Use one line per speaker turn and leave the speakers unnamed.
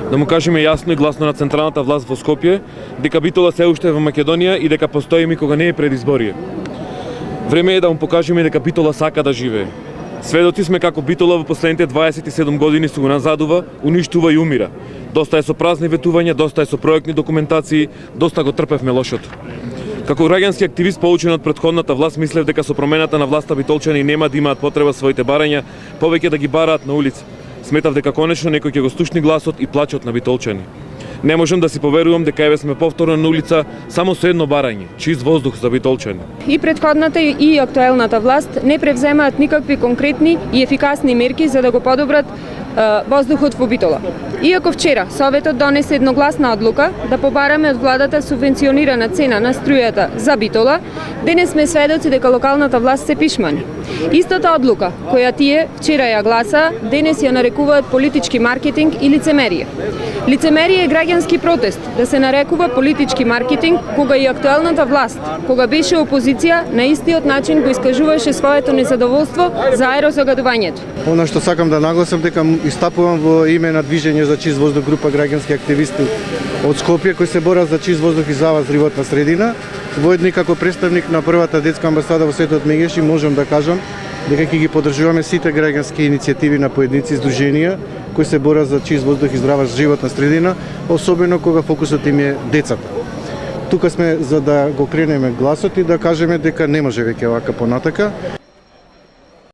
Да му кажеме јасно и гласно на централната власт во Скопје дека Битола се уште е во Македонија и дека постои кога не е предизборие. Време е да му покажеме дека Битола сака да живее. Сведоци сме како Битола во последните 27 години се го назадува, уништува и умира. Доста е со празни ветувања, доста е со проектни документации, доста го трпевме лошото. Како граѓански активист поучен од претходната власт, мислев дека со промената на власта битолчани нема да имаат потреба своите барања повеќе да ги бараат на улица. Сметав дека конечно некој ќе го слушни гласот и плачот на битолчани. Не можам да си поверувам дека еве сме повторно на улица само со едно барање, чист воздух за битолчани.
И претходната и актуелната власт не превземаат никакви конкретни и ефикасни мерки за да го подобрат воздухот во Битола. Иако вчера Советот донесе едногласна одлука да побараме од владата субвенционирана цена на струјата за Битола, денес сме сведоци дека локалната власт се пишмани. Истата одлука која тие вчера ја гласа, денес ја нарекуваат политички маркетинг и лицемерие. Лицемерие е граѓански протест да се нарекува политички маркетинг кога и актуелната власт, кога беше опозиција, на истиот начин го искажуваше своето незадоволство за аерозагадувањето.
Она што сакам да нагласам дека истапувам во име на Движење за чист воздух, група граѓански активисти од Скопје кои се борат за чист воздух и здрава животна средина. Воедно како представник на првата детска амбасада во Светот Мегеши можам да кажам дека ќе ги поддржуваме сите граѓански иницијативи на поединци и здруженија кои се борат за чист воздух и здрава животна средина, особено кога фокусот им е децата. Тука сме за да го кренеме гласот и да кажеме дека не може веќе вака понатака.